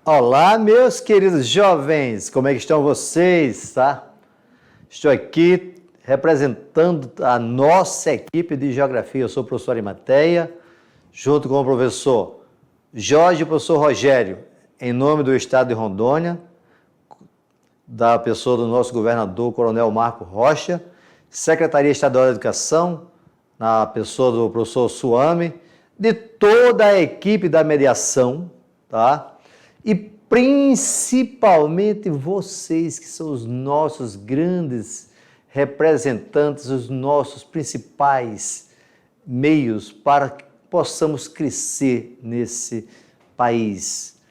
Olá, meus queridos jovens, como é que estão vocês, tá? Estou aqui representando a nossa equipe de Geografia. Eu sou o professor Arimateia, junto com o professor Jorge e o professor Rogério, em nome do Estado de Rondônia, da pessoa do nosso governador, Coronel Marco Rocha, Secretaria Estadual da Educação, na pessoa do professor Suame, de toda a equipe da mediação, tá? E principalmente vocês que são os nossos grandes representantes, os nossos principais meios para que possamos crescer nesse país,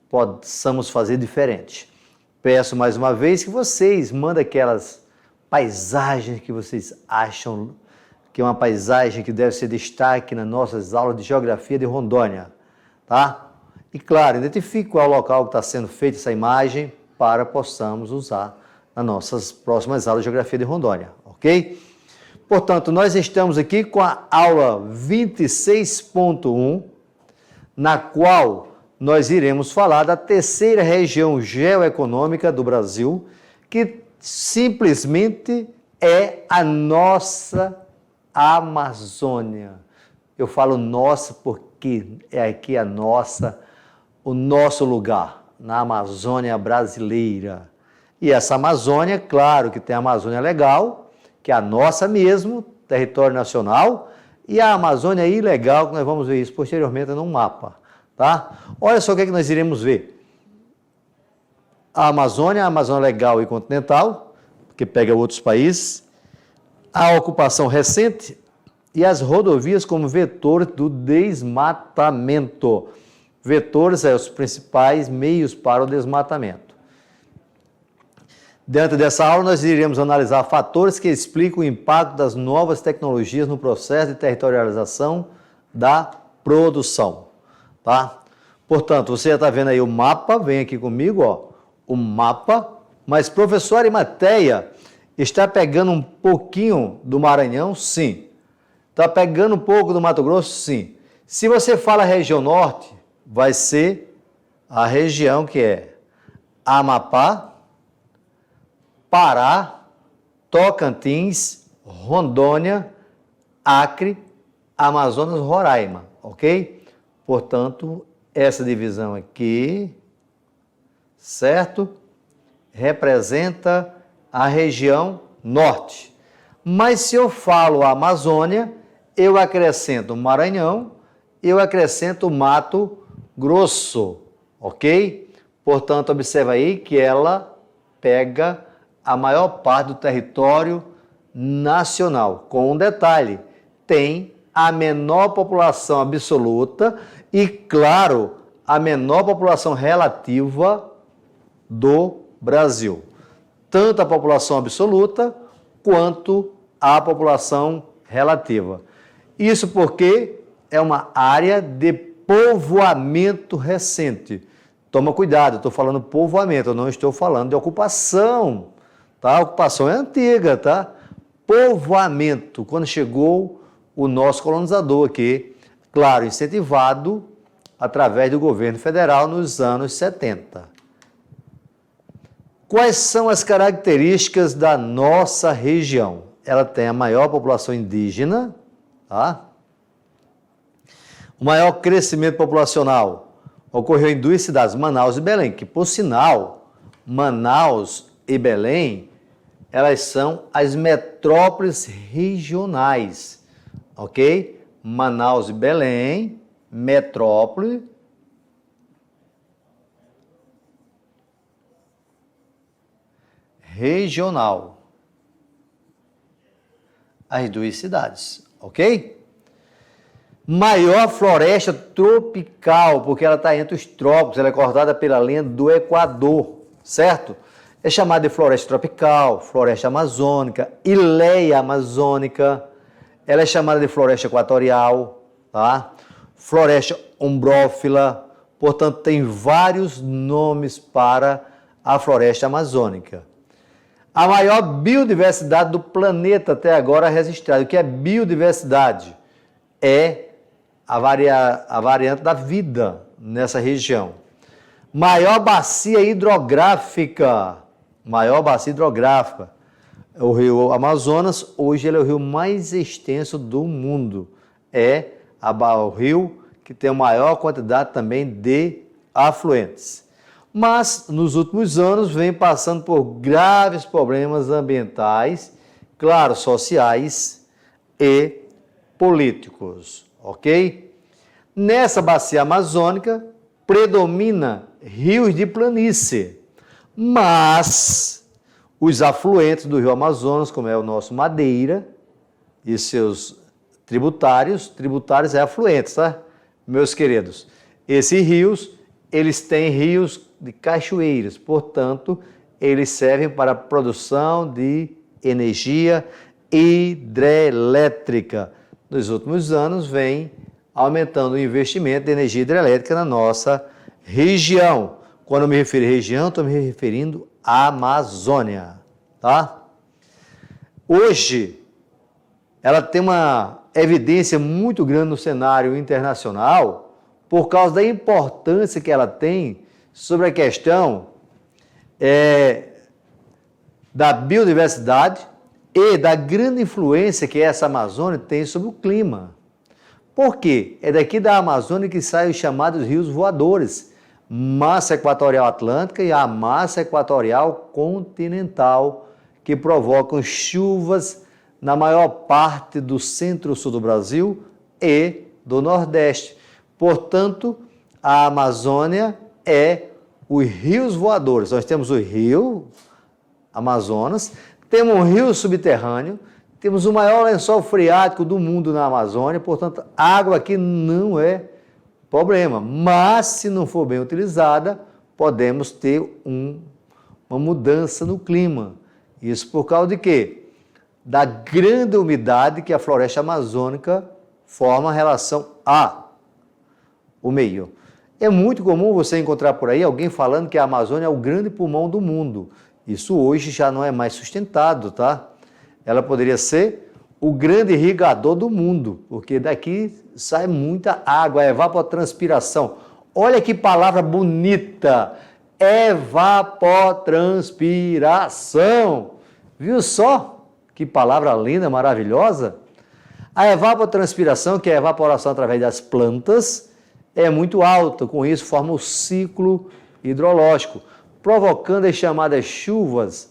possamos fazer diferente. Peço mais uma vez que vocês mandem aquelas paisagens que vocês acham que é uma paisagem que deve ser destaque nas nossas aulas de Geografia de Rondônia, tá? E, claro, identifique qual é o local que está sendo feita essa imagem para possamos usar nas nossas próximas aulas de Geografia de Rondônia, ok? Portanto, nós estamos aqui com a aula 26.1, na qual nós iremos falar da terceira região geoeconômica do Brasil, que simplesmente é a nossa Amazônia. Eu falo nossa porque é aqui o nosso lugar, na Amazônia brasileira. E essa Amazônia, claro que tem a Amazônia legal, que é a nossa mesmo, território nacional, e a Amazônia ilegal, que nós vamos ver isso posteriormente no mapa, tá? Olha só o que nós iremos ver. A Amazônia legal e continental, que pega outros países, a ocupação recente e as rodovias como vetores do desmatamento. Vetores são os principais meios para o desmatamento. Dentro dessa aula, nós iremos analisar fatores que explicam o impacto das novas tecnologias no processo de territorialização da produção, tá? Portanto, você já está vendo aí o mapa, vem aqui comigo, ó, o mapa, mas professor Arimateia está pegando um pouquinho do Maranhão? Sim. Está pegando um pouco do Mato Grosso? Sim. Se você fala região norte, vai ser a região que é Amapá, Pará, Tocantins, Rondônia, Acre, Amazonas, Roraima, ok? Portanto, essa divisão aqui, certo? Representa a região norte. Mas se eu falo Amazônia, eu acrescento Maranhão, eu acrescento Mato Grosso, ok? Portanto, observa aí que ela pega a maior parte do território nacional. Com um detalhe, tem a menor população absoluta e, claro, a menor população relativa do Brasil. Tanto a população absoluta quanto a população relativa. Isso porque é uma área de povoamento recente. Toma cuidado, eu estou falando povoamento, eu não estou falando de ocupação, tá? A ocupação é antiga, tá? Povoamento, quando chegou o nosso colonizador aqui, claro, incentivado através do governo federal nos anos 70. Quais são as características da nossa região? Ela tem a maior população indígena, tá? O maior crescimento populacional ocorreu em duas cidades, Manaus e Belém, que, por sinal, Manaus e Belém, elas são as metrópoles regionais, ok? Manaus e Belém, metrópole, regional. As duas cidades, ok? Maior floresta tropical, porque ela está entre os trópicos, ela é cortada pela linha do Equador, certo? É chamada de floresta tropical, floresta amazônica, ileia amazônica, ela é chamada de floresta equatorial, tá? Floresta ombrófila, portanto, tem vários nomes para a floresta amazônica. A maior biodiversidade do planeta até agora registrada. O que é biodiversidade? É a variante da vida nessa região. Maior bacia hidrográfica. Maior bacia hidrográfica. O rio Amazonas, hoje ele é o rio mais extenso do mundo. É o rio que tem a maior quantidade também de afluentes. Mas, nos últimos anos, vem passando por graves problemas ambientais, claro, sociais e políticos, ok? Nessa bacia amazônica, predomina rios de planície, mas os afluentes do rio Amazonas, como é o nosso Madeira e seus tributários é afluentes, tá? Meus queridos, esses rios, eles têm rios de cachoeiras, portanto, eles servem para a produção de energia hidrelétrica. Nos últimos anos, vem aumentando o investimento de energia hidrelétrica na nossa região. Quando eu me refiro à região, estou me referindo à Amazônia, tá? Hoje, ela tem uma evidência muito grande no cenário internacional por causa da importância que ela tem sobre a questão da biodiversidade e da grande influência que essa Amazônia tem sobre o clima. Por quê? É daqui da Amazônia que saem os chamados rios voadores, massa equatorial atlântica e a massa equatorial continental, que provocam chuvas na maior parte do centro-sul do Brasil e do Nordeste. Portanto, a Amazônia é os rios voadores. Nós temos o rio Amazonas, temos um rio subterrâneo, temos o maior lençol freático do mundo na Amazônia, portanto, água aqui não é problema. Mas, se não for bem utilizada, podemos ter uma mudança no clima. Isso por causa de quê? Da grande umidade que a floresta amazônica forma em relação ao meio. É muito comum você encontrar por aí alguém falando que a Amazônia é o grande pulmão do mundo. Isso hoje já não é mais sustentado, tá? Ela poderia ser o grande irrigador do mundo, porque daqui sai muita água, evapotranspiração. Olha que palavra bonita! Evapotranspiração! Viu só? Que palavra linda, maravilhosa. A evapotranspiração, que é a evaporação através das plantas, é muito alta. Com isso, forma o ciclo hidrológico, provocando as chamadas chuvas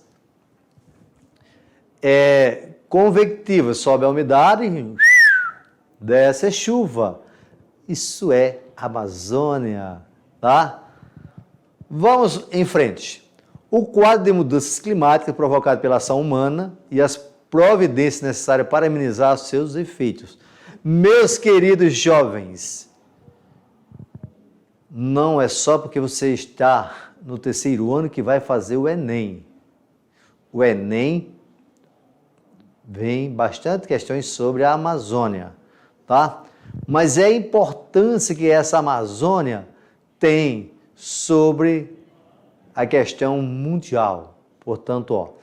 convectivas. Sobe a umidade e desce a chuva. Isso é Amazônia, tá? Vamos em frente. O quadro de mudanças climáticas provocado pela ação humana e as providências necessárias para amenizar os seus efeitos. Meus queridos jovens, não é só porque você está no terceiro ano que vai fazer o Enem. O Enem vem bastante questões sobre a Amazônia, tá? Mas é a importância que essa Amazônia tem sobre a questão mundial. Portanto,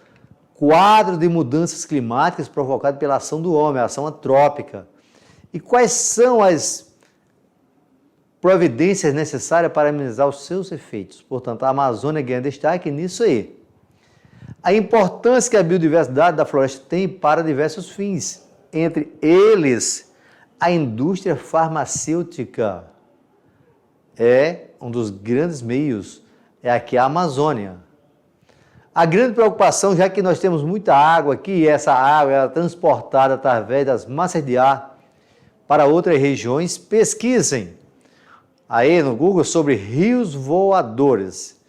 quadro de mudanças climáticas provocado pela ação do homem, a ação antrópica. E quais são as providências necessárias para amenizar os seus efeitos? Portanto, a Amazônia ganha destaque nisso aí. A importância que a biodiversidade da floresta tem para diversos fins, entre eles a indústria farmacêutica. É um dos grandes meios, é aqui a Amazônia. A grande preocupação, já que nós temos muita água aqui, e essa água é transportada através das massas de ar para outras regiões, pesquisem aí no Google sobre rios voadores.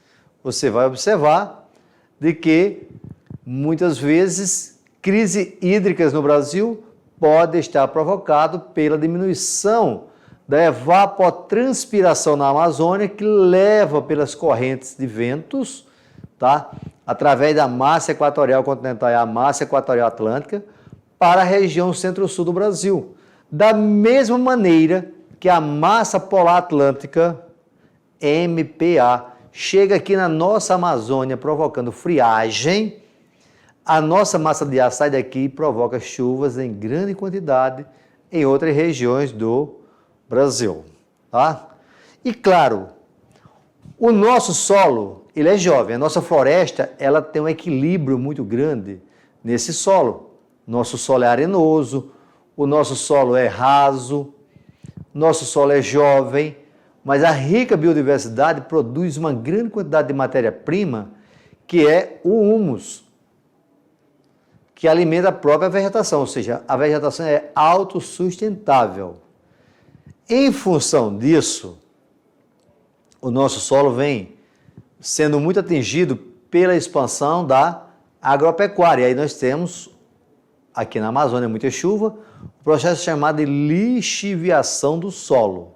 Você vai observar de que muitas vezes crise hídricas no Brasil pode estar provocado pela diminuição da evapotranspiração na Amazônia, que leva pelas correntes de ventos, tá? Através da massa equatorial continental e a massa equatorial atlântica, para a região centro-sul do Brasil. Da mesma maneira que a massa polar atlântica, MPA, chega aqui na nossa Amazônia provocando friagem, a nossa massa de ar sai daqui e provoca chuvas em grande quantidade em outras regiões do Brasil, tá? E claro, O nosso solo, ele é jovem. A nossa floresta, ela tem um equilíbrio muito grande nesse solo. Nosso solo é arenoso, o nosso solo é raso, nosso solo é jovem, mas a rica biodiversidade produz uma grande quantidade de matéria-prima, que é o humus, que alimenta a própria vegetação, ou seja, a vegetação é autossustentável. Em função disso, o nosso solo vem sendo muito atingido pela expansão da agropecuária. E aí nós temos, aqui na Amazônia, muita chuva, o processo chamado de lixiviação do solo.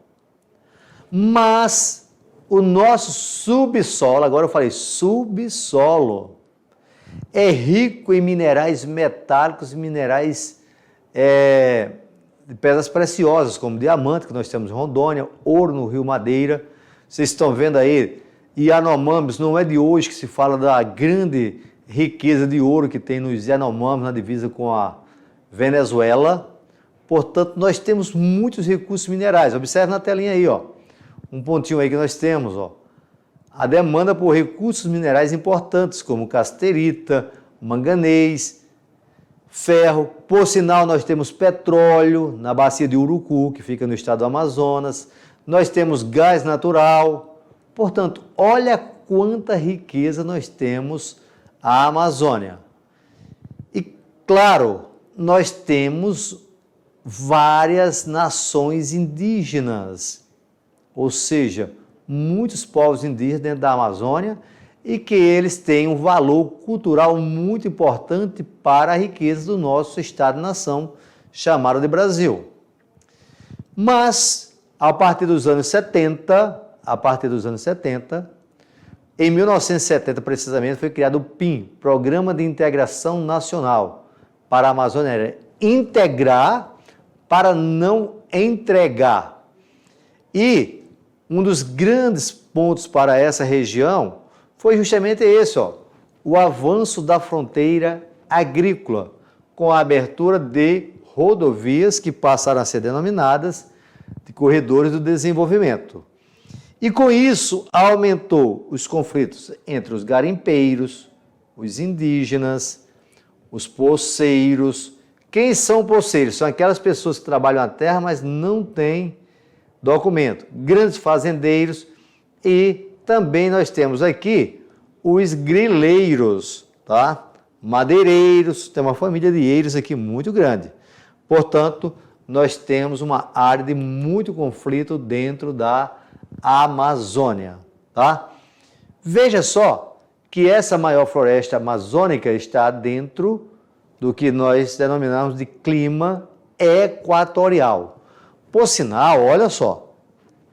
Mas o nosso subsolo, agora eu falei subsolo, é rico em minerais metálicos e minerais de pedras preciosas, como diamante, que nós temos em Rondônia, ouro no Rio Madeira. Vocês estão vendo aí, Yanomamis, não é de hoje que se fala da grande riqueza de ouro que tem nos Yanomamis, na divisa com a Venezuela. Portanto, nós temos muitos recursos minerais. Observe na telinha aí, ó, um pontinho aí que nós temos, ó. A demanda por recursos minerais importantes, como casterita, manganês, ferro. Por sinal, nós temos petróleo na bacia de Urucu, que fica no estado do Amazonas. Nós temos gás natural. Portanto, olha quanta riqueza nós temos na Amazônia. E, claro, nós temos várias nações indígenas, ou seja, muitos povos indígenas dentro da Amazônia, e que eles têm um valor cultural muito importante para a riqueza do nosso Estado-nação, chamado de Brasil. Mas, a partir dos anos 70, em 1970 precisamente, foi criado o PIN, Programa de Integração Nacional, para a Amazônia. Era integrar para não entregar. E um dos grandes pontos para essa região foi justamente esse, ó, o avanço da fronteira agrícola, com a abertura de rodovias que passaram a ser denominadas de corredores do desenvolvimento. E com isso aumentou os conflitos entre os garimpeiros, os indígenas, os poceiros. Quem são poceiros? São aquelas pessoas que trabalham a terra, mas não têm documento. Grandes fazendeiros, e também nós temos aqui os grileiros, tá? Madeireiros, tem uma família de eiros aqui muito grande. Portanto, nós temos uma área de muito conflito dentro da Amazônia, tá? Veja só que essa maior floresta amazônica está dentro do que nós denominamos de clima equatorial. Por sinal, olha só,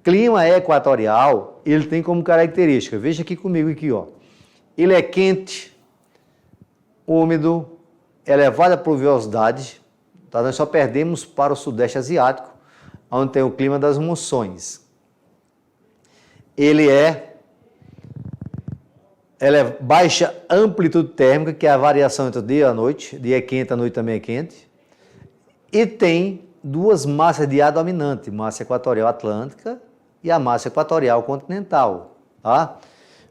clima equatorial, ele tem como característica, veja aqui comigo aqui, ó. Ele é quente, úmido, elevada pluviosidade, tá? Nós só perdemos para o Sudeste Asiático, onde tem o clima das monções. Ele é baixa amplitude térmica, que é a variação entre o dia e a noite. Dia é quente, a noite também é quente. E tem duas massas de ar dominante, massa equatorial atlântica e a massa equatorial continental, tá?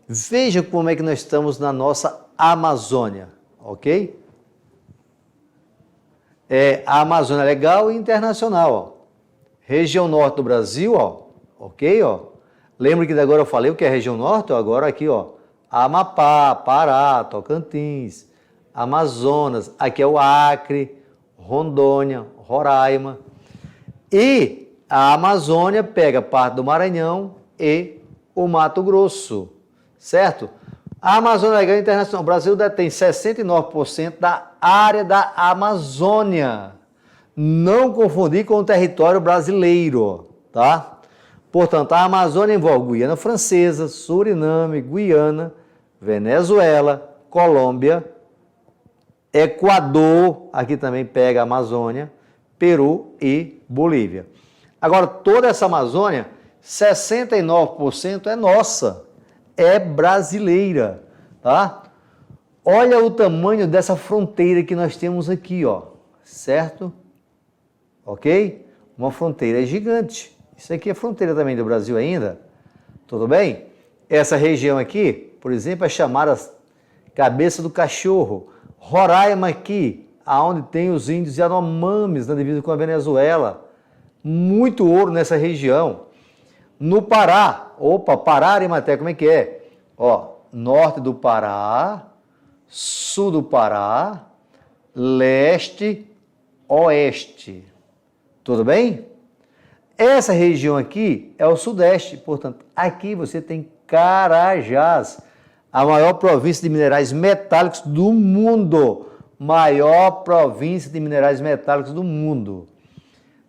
Veja como é que nós estamos na nossa Amazônia, ok? A Amazônia é legal e internacional, ó. Região norte do Brasil, ó, ok, ó. Lembra que agora eu falei o que é região norte? Agora aqui, ó, Amapá, Pará, Tocantins, Amazonas, aqui é o Acre, Rondônia, Roraima. E a Amazônia pega parte do Maranhão e o Mato Grosso, certo? A Amazônia Legal Internacional, o Brasil detém 69% da área da Amazônia. Não confundir com o território brasileiro, tá? Portanto, a Amazônia envolve Guiana Francesa, Suriname, Guiana, Venezuela, Colômbia, Equador, aqui também pega a Amazônia, Peru e Bolívia. Agora, toda essa Amazônia, 69% é nossa, é brasileira, tá? Olha o tamanho dessa fronteira que nós temos aqui, ó, certo? Ok? Uma fronteira gigante. Isso aqui é fronteira também do Brasil ainda, tudo bem? Essa região aqui, por exemplo, é chamada Cabeça do Cachorro. Roraima aqui, aonde tem os índios Yanomamis na divisa com a Venezuela. Muito ouro nessa região. No Pará, Pará, Arimaté, como é que é? Ó, norte do Pará, sul do Pará, leste, oeste. Tudo bem? Essa região aqui é o sudeste, portanto, aqui você tem Carajás, a maior província de minerais metálicos do mundo. Maior província de minerais metálicos do mundo.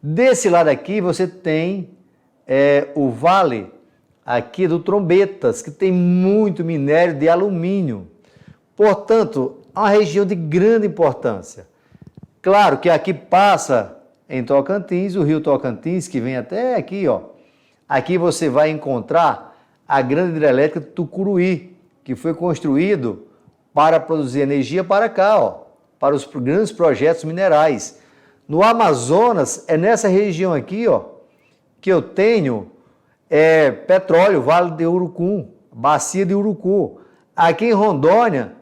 Desse lado aqui você tem o vale aqui do Trombetas, que tem muito minério de alumínio. Portanto, é uma região de grande importância. Claro que aqui passa em Tocantins, o rio Tocantins, que vem até aqui, ó. Aqui você vai encontrar a grande hidrelétrica Tucuruí, que foi construído para produzir energia para cá, ó, para os grandes projetos minerais. No Amazonas, é nessa região aqui, ó, que eu tenho petróleo, Vale de Urucum, Bacia de Urucum. Aqui em Rondônia,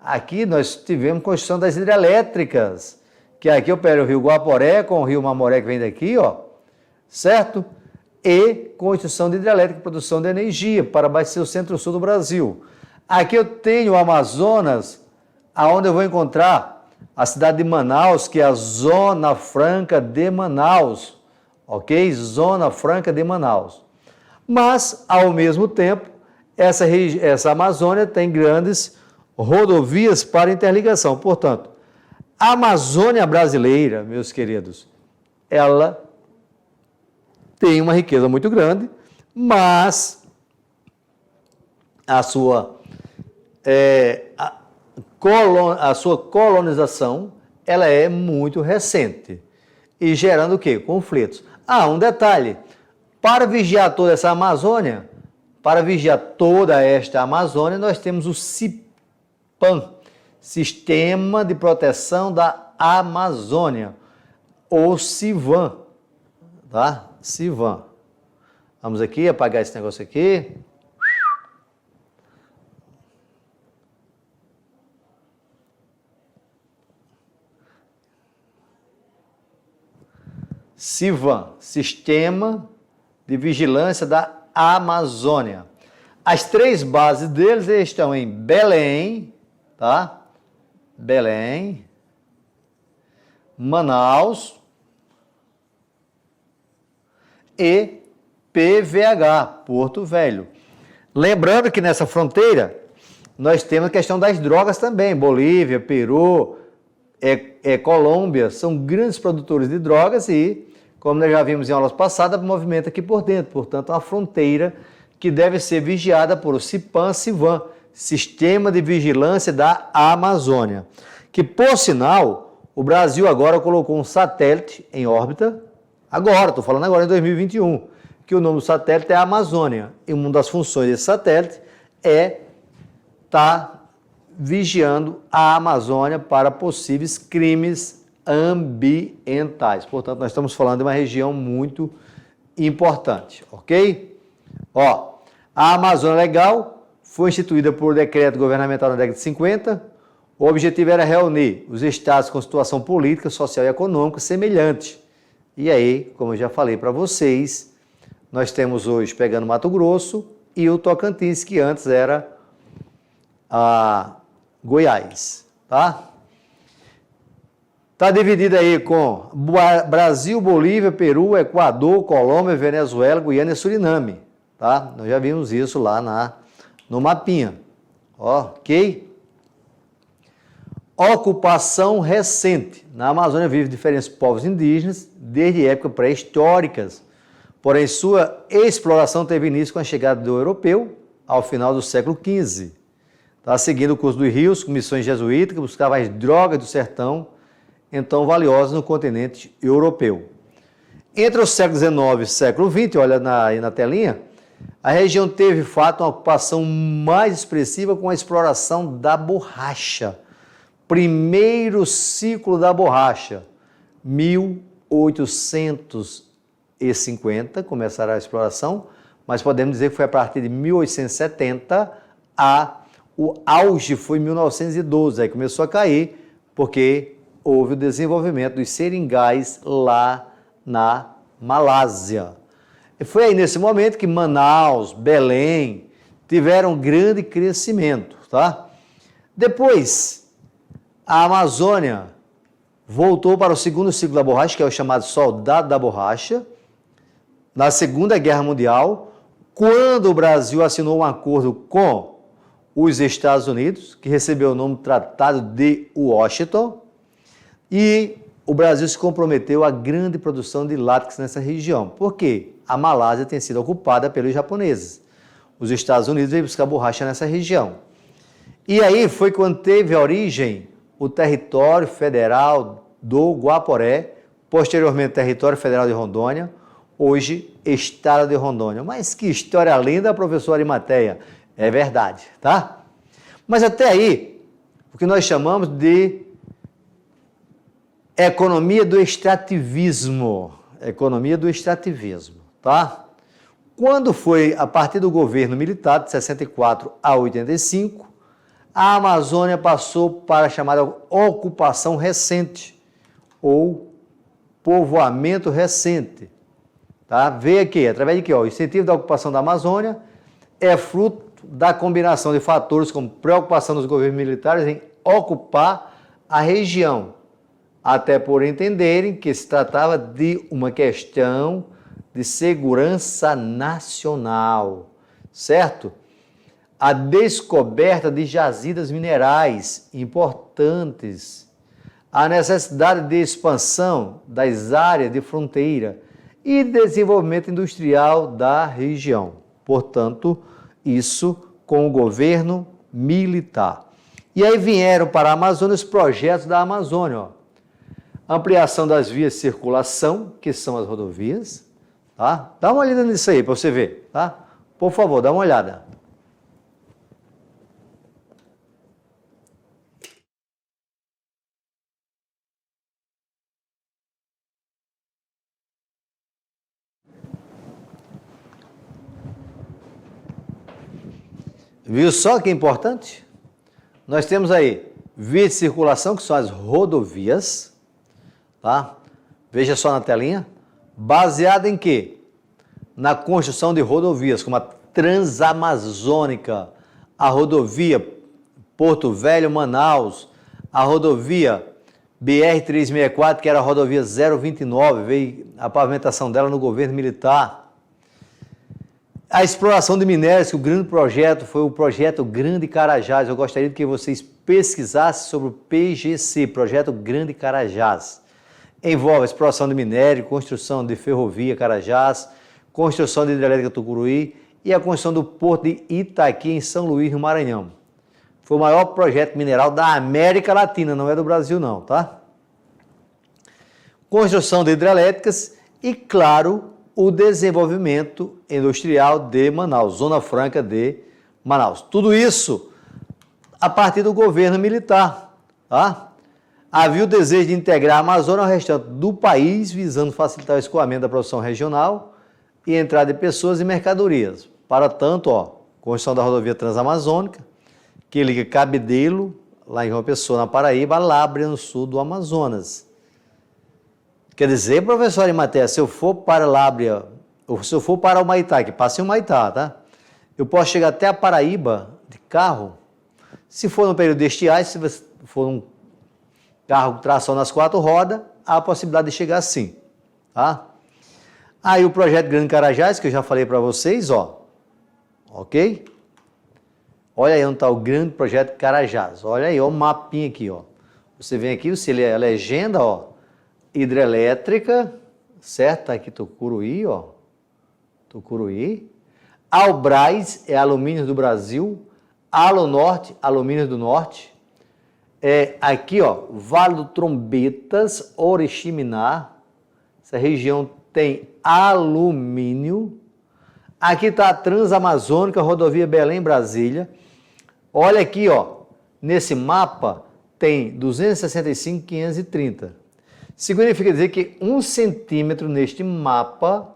aqui nós tivemos construção das hidrelétricas, que aqui opera o rio Guaporé com o rio Mamoré que vem daqui, ó, certo? E construção de hidrelétrica, produção de energia para abastecer o centro-sul do Brasil. Aqui eu tenho o Amazonas, aonde eu vou encontrar a cidade de Manaus, que é a Zona Franca de Manaus, ok? Zona Franca de Manaus. Mas, ao mesmo tempo, essa Amazônia tem grandes rodovias para interligação. Portanto, a Amazônia brasileira, meus queridos, ela tem uma riqueza muito grande, mas a sua colonização ela é muito recente e gerando o quê? Conflitos. Um detalhe, para vigiar toda essa Amazônia, para vigiar toda esta Amazônia, nós temos o CIPAM, Sistema de Proteção da Amazônia, ou CIVAM, tá? CIVAM. Vamos aqui apagar esse negócio aqui. CIVAM, Sistema de Vigilância da Amazônia. As três bases deles estão em Belém, tá? Belém, Manaus e PVH, Porto Velho. Lembrando que nessa fronteira nós temos a questão das drogas também. Bolívia, Peru, Colômbia são grandes produtores de drogas e, como nós já vimos em aulas passadas, movimenta aqui por dentro. Portanto, é uma fronteira que deve ser vigiada por o CIPAM-CIVAM, Sistema de Vigilância da Amazônia. Que, por sinal, o Brasil agora colocou um satélite em órbita, estou falando agora em 2021, que o nome do satélite é Amazônia. E uma das funções desse satélite é estar vigiando a Amazônia para possíveis crimes ambientais. Portanto, nós estamos falando de uma região muito importante, ok? A Amazônia Legal foi instituída por decreto governamental na década de 50. O objetivo era reunir os estados com situação política, social e econômica semelhante. E aí, como eu já falei para vocês, nós temos hoje pegando Mato Grosso e o Tocantins, que antes era Goiás, tá? Está dividido aí com Brasil, Bolívia, Peru, Equador, Colômbia, Venezuela, Guiana e Suriname, tá? Nós já vimos isso lá no mapinha, ok? Ocupação recente. Na Amazônia vivem diferentes povos indígenas desde épocas pré-históricas, porém sua exploração teve início com a chegada do europeu ao final do século XV. Tá seguindo o curso dos rios, com missões jesuíticas, que buscavam as drogas do sertão, então valiosas no continente europeu. Entre os séculos XIX e século XX, olha aí na telinha, a região teve, de fato, uma ocupação mais expressiva com a exploração da borracha. Primeiro ciclo da borracha, 1850, começará a exploração, mas podemos dizer que foi a partir de 1870 o auge foi em 1912, aí começou a cair, porque houve o desenvolvimento dos seringais lá na Malásia. E foi aí nesse momento que Manaus, Belém tiveram um grande crescimento, tá? Depois, a Amazônia voltou para o segundo ciclo da borracha, que é o chamado Soldado da Borracha, na Segunda Guerra Mundial, quando o Brasil assinou um acordo com os Estados Unidos, que recebeu o nome Tratado de Washington, e o Brasil se comprometeu à grande produção de látex nessa região. Por quê? A Malásia tem sido ocupada pelos japoneses. Os Estados Unidos veio buscar borracha nessa região. E aí foi quando teve a origem o território federal do Guaporé, posteriormente território federal de Rondônia, hoje estado de Rondônia. Mas que história linda, professor Arimateia. É verdade, tá? Mas até aí, o que nós chamamos de economia do extrativismo. Economia do extrativismo, tá? Quando foi a partir do governo militar, de 64 a 85, a Amazônia passou para a chamada ocupação recente, ou povoamento recente. Tá? Veio aqui, através de quê? O incentivo da ocupação da Amazônia é fruto da combinação de fatores como preocupação dos governos militares em ocupar a região, até por entenderem que se tratava de uma questão de segurança nacional, certo? A descoberta de jazidas minerais importantes, a necessidade de expansão das áreas de fronteira e desenvolvimento industrial da região. Portanto, isso com o governo militar. E aí vieram para a Amazônia os projetos da Amazônia. Ó. Ampliação das vias de circulação, que são as rodovias. Tá? Dá uma olhada nisso aí para você ver. Tá? Por favor, dá uma olhada. Viu só que é importante? Nós temos aí vias de circulação, que são as rodovias, tá? Veja só na telinha. Baseada em quê? Na construção de rodovias, como a Transamazônica, a rodovia Porto Velho, Manaus, a rodovia BR-364, que era a rodovia 029, veio a pavimentação dela no governo militar. A exploração de minérios, que o grande projeto foi o projeto Grande Carajás. Eu gostaria que vocês pesquisassem sobre o PGC, Projeto Grande Carajás. Envolve a exploração de minério, construção de ferrovia Carajás, construção de hidrelétrica Tucuruí e a construção do porto de Itaqui, em São Luís, no Maranhão. Foi o maior projeto mineral da América Latina, não é do Brasil não, tá? Construção de hidrelétricas e, claro, o desenvolvimento industrial de Manaus, Zona Franca de Manaus. Tudo isso a partir do governo militar. Tá? Havia o desejo de integrar a Amazônia ao restante do país, visando facilitar o escoamento da produção regional e entrada de pessoas e mercadorias. Para tanto, construção da rodovia Transamazônica, que liga Cabedelo, lá em João Pessoa, na Paraíba, a Lábrea, no sul do Amazonas. Quer dizer, professor Arimateia, se eu for para Lábrea, ou se eu for para o Humaitá, que passa em Humaitá, tá? Eu posso chegar até a Paraíba de carro. Se for no período de estiagem, se você for um carro com tração nas 4 rodas, há a possibilidade de chegar assim, tá? Aí o projeto Grande Carajás, que eu já falei para vocês, ok? Olha aí onde está o grande projeto Carajás. Olha aí, o mapinha aqui, Você vem aqui, você lê a legenda, hidrelétrica, certo? Tá aqui Tucuruí, Tucuruí. Albras é Alumínios do Brasil. Alunorte, Alumínios do Norte. Aqui, Vale do Trombetas, Oriximiná. Essa região tem alumínio. Aqui está a Transamazônica, rodovia Belém-Brasília. Olha aqui, nesse mapa tem 265, 530. Significa dizer que 1 centímetro neste mapa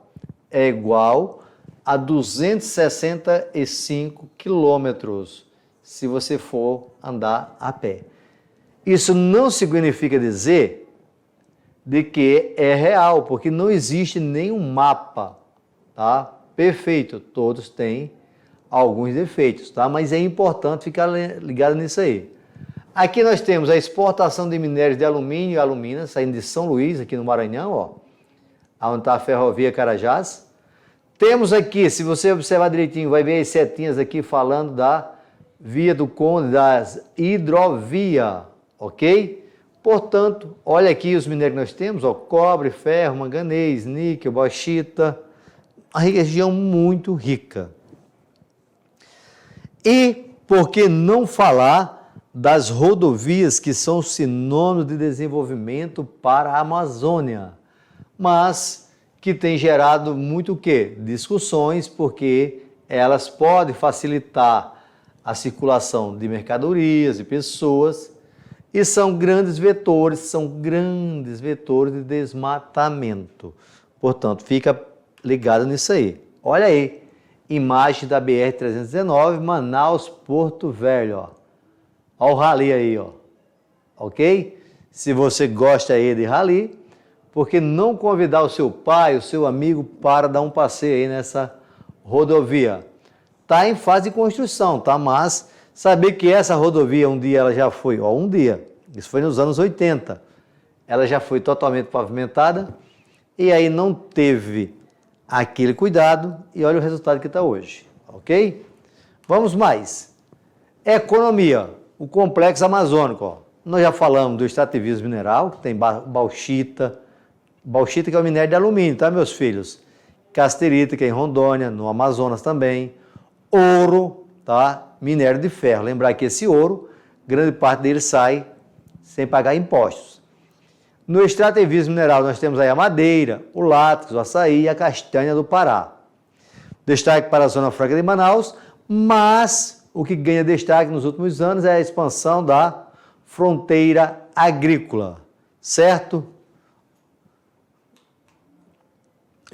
é igual a 265 quilômetros, se você for andar a pé. Isso não significa dizer de que é real, porque não existe nenhum mapa, tá? Perfeito, todos têm alguns defeitos, tá? Mas é importante ficar ligado nisso aí. Aqui nós temos a exportação de minérios de alumínio e alumina, saindo de São Luís, aqui no Maranhão, ó, onde está a ferrovia Carajás. Temos aqui, se você observar direitinho, vai ver as setinhas aqui falando da Via do Conde, das hidrovia, ok? Portanto, olha aqui os minérios que nós temos, ó, cobre, ferro, manganês, níquel, bauxita, uma região muito rica. E por que não falar das rodovias que são sinônimo de desenvolvimento para a Amazônia, mas que tem gerado muito o quê? Discussões, porque elas podem facilitar a circulação de mercadorias e pessoas e são grandes vetores de desmatamento. Portanto, fica ligado nisso aí. Olha aí, imagem da BR-319, Manaus-Porto Velho, ó. Olha o rally aí, ó. Ok? Se você gosta aí de rally, por que não convidar o seu pai, o seu amigo para dar um passeio aí nessa rodovia? Está em fase de construção, tá? Mas saber que essa rodovia um dia ela já foi, ó, um dia, isso foi nos anos 80, ela já foi totalmente pavimentada e aí não teve aquele cuidado e olha o resultado que está hoje, ok? Vamos mais. Economia, o complexo amazônico, ó. Nós já falamos do extrativismo mineral, que tem bauxita que é o minério de alumínio, tá, meus filhos? Casterita, que é em Rondônia, no Amazonas também. Ouro, tá? Minério de ferro. Lembrar que esse ouro, grande parte dele sai sem pagar impostos. No extrativismo mineral nós temos aí a madeira, o látex, o açaí e a castanha do Pará. Destaque para a Zona Franca de Manaus, mas o que ganha destaque nos últimos anos é a expansão da fronteira agrícola, certo?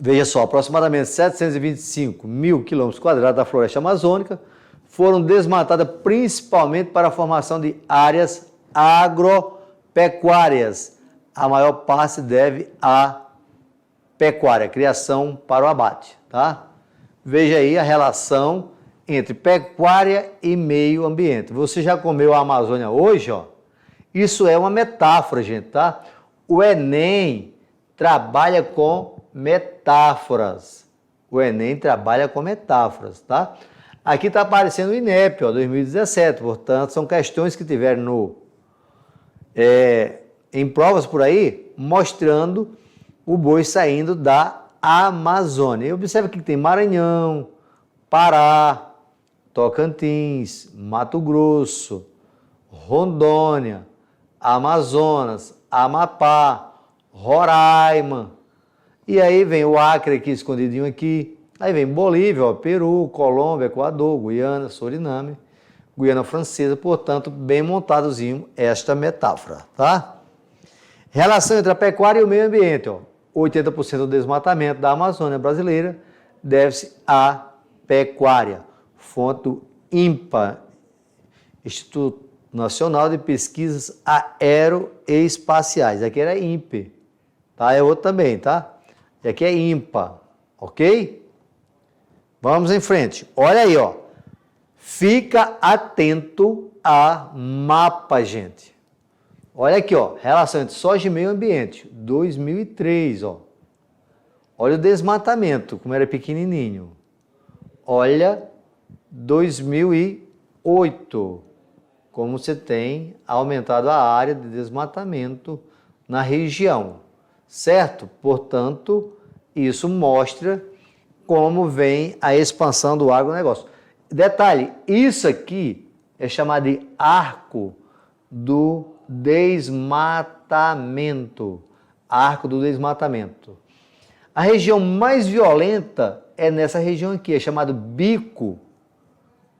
Veja só, aproximadamente 725 mil quilômetros quadrados da floresta amazônica foram desmatadas principalmente para a formação de áreas agropecuárias. A maior parte se deve à pecuária, criação para o abate, tá? Veja aí a relação entre pecuária e meio ambiente. Você já comeu a Amazônia hoje, ó? Isso é uma metáfora, gente, tá? O Enem trabalha com metáforas. O Enem trabalha com metáforas, tá? Aqui está aparecendo o INEP, ó, 2017. Portanto, são questões que tiveram em provas por aí, mostrando o boi saindo da Amazônia. E observa que tem Maranhão, Pará, Tocantins, Mato Grosso, Rondônia, Amazonas, Amapá, Roraima. E aí vem o Acre aqui, escondidinho aqui. Aí vem Bolívia, ó, Peru, Colômbia, Equador, Guiana, Suriname, Guiana Francesa. Portanto, bem montadozinho esta metáfora, tá? Relação entre a pecuária e o meio ambiente, ó. 80% do desmatamento da Amazônia brasileira deve-se à pecuária. Fonte do INPA, Instituto Nacional de Pesquisas Aeroespaciais. Aqui era INPE, tá? É outro também, tá? E aqui é INPA, ok? Vamos em frente. Olha aí, ó. Fica atento a mapa, gente. Olha aqui, ó. Relação entre soja e meio ambiente. 2003, ó. Olha o desmatamento, como era pequenininho. Olha 2008, como você tem aumentado a área de desmatamento na região, certo? Portanto, isso mostra como vem a expansão do agronegócio. Detalhe, isso aqui é chamado de arco do desmatamento. Arco do desmatamento. A região mais violenta é nessa região aqui, é chamado Bico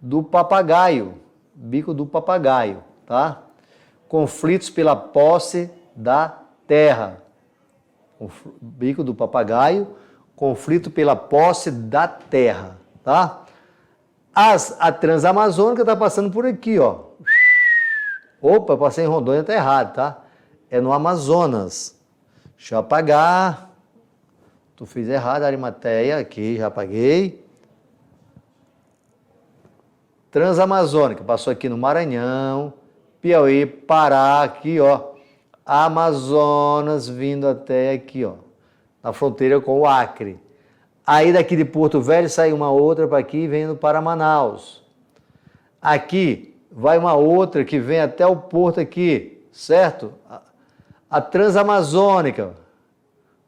do Papagaio. Bico do Papagaio, tá? Conflitos pela posse da terra. O Bico do Papagaio, conflito pela posse da terra, tá? A Transamazônica está passando por aqui, ó. Opa, eu passei em Rondônia, tá errado, tá? É no Amazonas. Deixa eu apagar. Tu fiz errado, Arimateia, aqui, já apaguei. Transamazônica, passou aqui no Maranhão, Piauí, Pará, aqui, ó. Amazonas vindo até aqui, ó. Na fronteira com o Acre. Aí daqui de Porto Velho sai uma outra para aqui, vindo para Manaus. Aqui vai uma outra que vem até o porto aqui, certo? A Transamazônica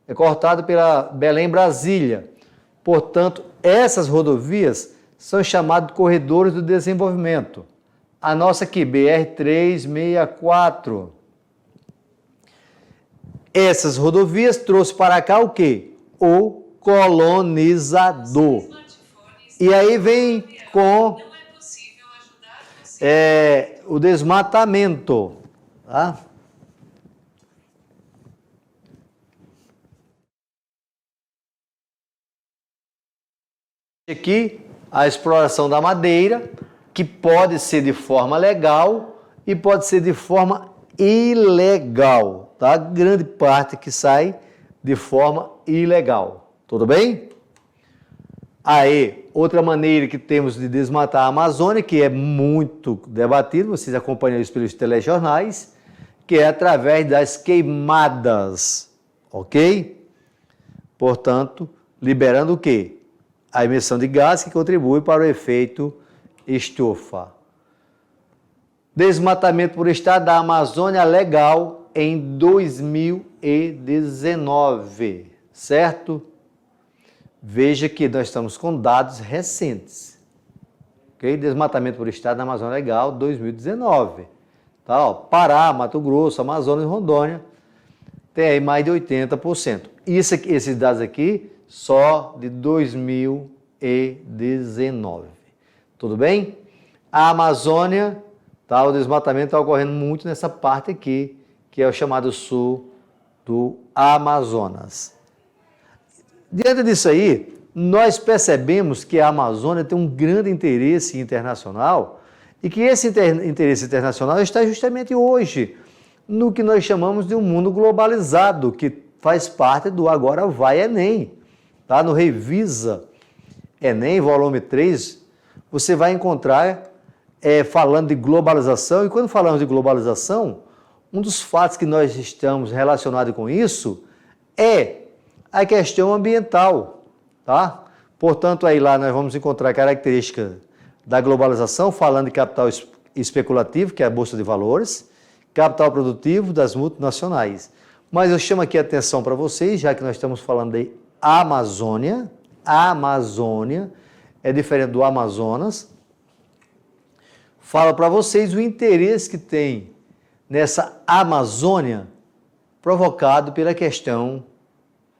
é cortada pela Belém-Brasília. Portanto, essas rodovias são chamadas de corredores do desenvolvimento. A nossa aqui, BR-364. Essas rodovias trouxe para cá o quê? O colonizador. E aí vem com o desmatamento. Tá? Aqui a exploração da madeira, que pode ser de forma legal e pode ser de forma ilegal, tá? Grande parte que sai de forma ilegal, tudo bem? Aí, outra maneira que temos de desmatar a Amazônia, que é muito debatido, vocês acompanham isso pelos telejornais, que é através das queimadas, ok? Portanto, liberando o quê? A emissão de gás que contribui para o efeito estufa. Desmatamento por estado da Amazônia legal em 2019, certo? Veja que nós estamos com dados recentes. Okay? Desmatamento por estado da Amazônia legal 2019. Tá, ó, Pará, Mato Grosso, Amazonas e Rondônia tem aí mais de 80%. Esses dados aqui só de 2019. Tudo bem? A Amazônia, tá, o desmatamento está ocorrendo muito nessa parte aqui, que é o chamado sul do Amazonas. Diante disso aí, nós percebemos que a Amazônia tem um grande interesse internacional e que esse interesse internacional está justamente hoje no que nós chamamos de um mundo globalizado, que faz parte do Agora Vai Enem. Tá? No Revisa Enem, volume 3, você vai encontrar falando de globalização. E quando falamos de globalização, um dos fatos que nós estamos relacionados com isso é a questão ambiental. Tá? Portanto, aí lá nós vamos encontrar características da globalização, falando de capital especulativo, que é a Bolsa de Valores, capital produtivo das multinacionais. Mas eu chamo aqui a atenção para vocês, já que nós estamos falando de Amazônia. A Amazônia é diferente do Amazonas. Fala para vocês o interesse que tem nessa Amazônia provocado pela questão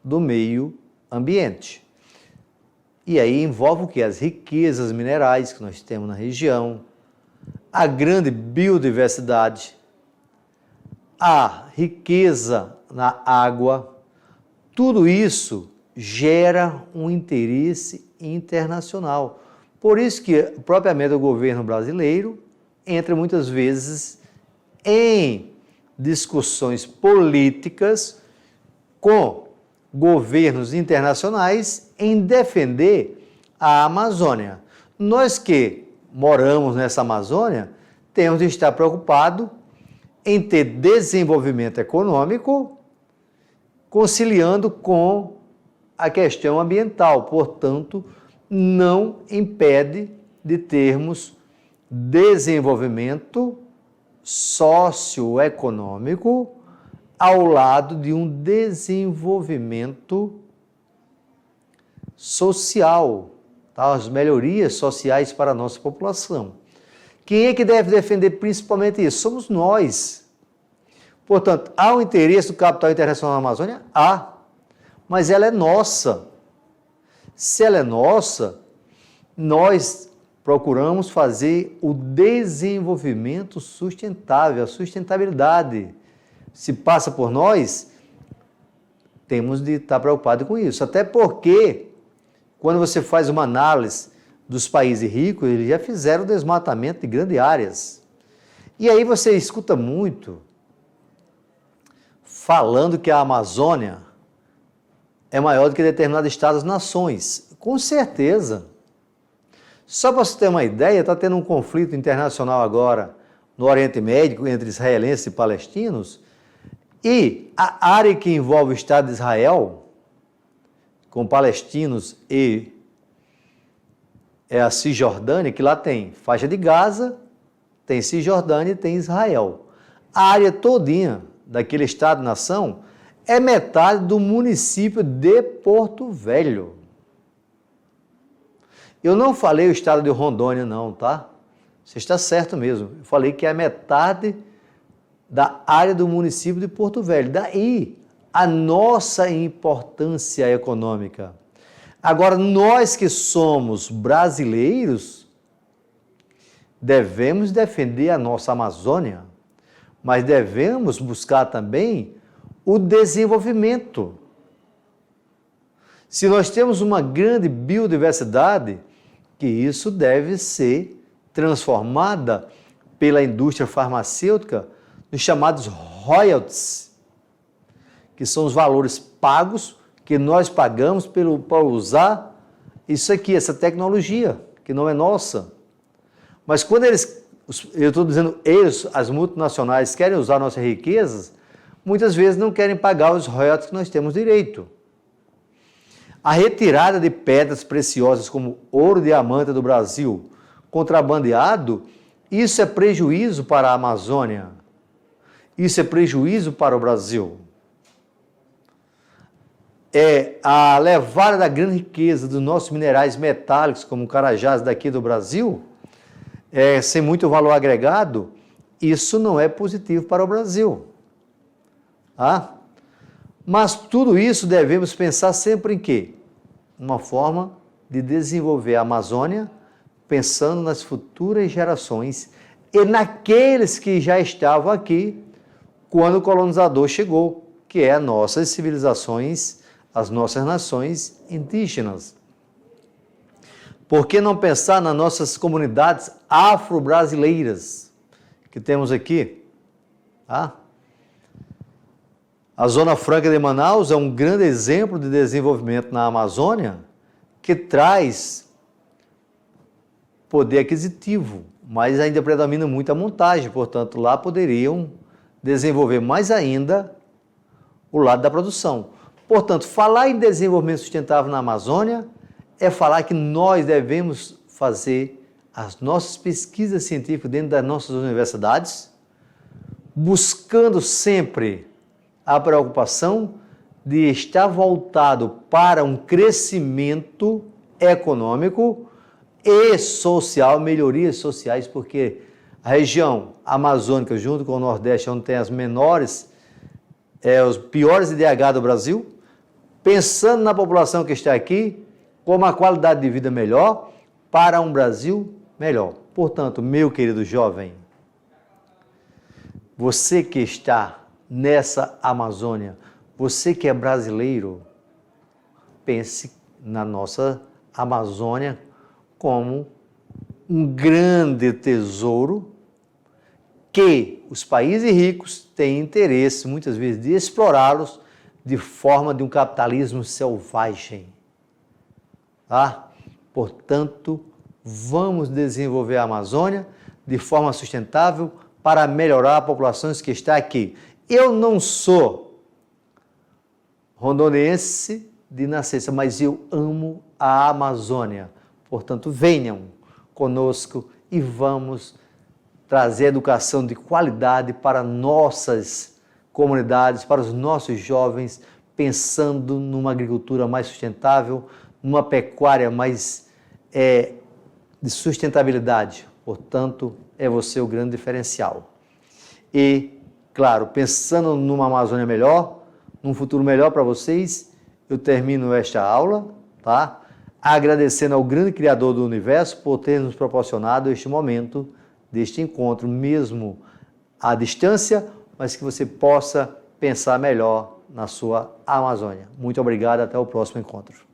do meio ambiente. E aí envolve o que? As riquezas minerais que nós temos na região, a grande biodiversidade, a riqueza na água. Tudo isso gera um interesse internacional. Por isso que, propriamente, o governo brasileiro entra muitas vezes em discussões políticas com governos internacionais em defender a Amazônia. Nós que moramos nessa Amazônia temos de estar preocupados em ter desenvolvimento econômico conciliando com a questão ambiental. Portanto, não impede de termos desenvolvimento socioeconômico ao lado de um desenvolvimento social, tá? As melhorias sociais para a nossa população. Quem é que deve defender principalmente isso? Somos nós. Portanto, há um interesse do capital internacional na Amazônia? Há, mas ela é nossa. Se ela é nossa, nós procuramos fazer o desenvolvimento sustentável, a sustentabilidade. Se passa por nós, temos de estar preocupados com isso. Até porque, quando você faz uma análise dos países ricos, eles já fizeram desmatamento de grandes áreas. E aí você escuta muito falando que a Amazônia é maior do que determinados estados-nações. Com certeza. Só para você ter uma ideia, está tendo um conflito internacional agora no Oriente Médio entre israelenses e palestinos, e a área que envolve o Estado de Israel, com palestinos e a Cisjordânia, que lá tem faixa de Gaza, tem Cisjordânia e tem Israel. A área todinha daquele Estado-nação é metade do município de Porto Velho. Eu não falei o estado de Rondônia não, tá? Você está certo mesmo. Eu falei que é metade da área do município de Porto Velho. Daí a nossa importância econômica. Agora, nós que somos brasileiros, devemos defender a nossa Amazônia, mas devemos buscar também o desenvolvimento. Se nós temos uma grande biodiversidade, que isso deve ser transformada pela indústria farmacêutica nos chamados royalties, que são os valores pagos que nós pagamos para usar isso aqui, essa tecnologia, que não é nossa. Mas quando eu estou dizendo eles, as multinacionais, querem usar nossas riquezas, muitas vezes não querem pagar os royalties que nós temos direito. A retirada de pedras preciosas como ouro e diamante do Brasil, contrabandeado, isso é prejuízo para a Amazônia. Isso é prejuízo para o Brasil. A levada da grande riqueza dos nossos minerais metálicos, como carajás daqui do Brasil, sem muito valor agregado, isso não é positivo para o Brasil. Ah? Mas tudo isso devemos pensar sempre em quê? Uma forma de desenvolver a Amazônia, pensando nas futuras gerações e naqueles que já estavam aqui quando o colonizador chegou, que é as nossas civilizações, as nossas nações indígenas. Por que não pensar nas nossas comunidades afro-brasileiras que temos aqui? Ah? A Zona Franca de Manaus é um grande exemplo de desenvolvimento na Amazônia que traz poder aquisitivo, mas ainda predomina muito a montagem, portanto, lá poderiam desenvolver mais ainda o lado da produção. Portanto, falar em desenvolvimento sustentável na Amazônia é falar que nós devemos fazer as nossas pesquisas científicas dentro das nossas universidades, buscando sempre a preocupação de estar voltado para um crescimento econômico e social, melhorias sociais, porque a região amazônica, junto com o Nordeste, onde tem as menores, os piores IDH do Brasil, pensando na população que está aqui, com uma qualidade de vida melhor, para um Brasil melhor. Portanto, meu querido jovem, você que está nessa Amazônia, você que é brasileiro, pense na nossa Amazônia como um grande tesouro que os países ricos têm interesse, muitas vezes, de explorá-los de forma de um capitalismo selvagem. Tá? Portanto, vamos desenvolver a Amazônia de forma sustentável para melhorar a população que está aqui. Eu não sou rondoniense de nascença, mas eu amo a Amazônia. Portanto, venham conosco e vamos trazer educação de qualidade para nossas comunidades, para os nossos jovens, pensando numa agricultura mais sustentável, numa pecuária mais de sustentabilidade. Portanto, é você o grande diferencial. E, claro, pensando numa Amazônia melhor, num futuro melhor para vocês, eu termino esta aula, tá? Agradecendo ao grande Criador do Universo por ter nos proporcionado este momento, deste encontro, mesmo à distância, mas que você possa pensar melhor na sua Amazônia. Muito obrigado, até o próximo encontro.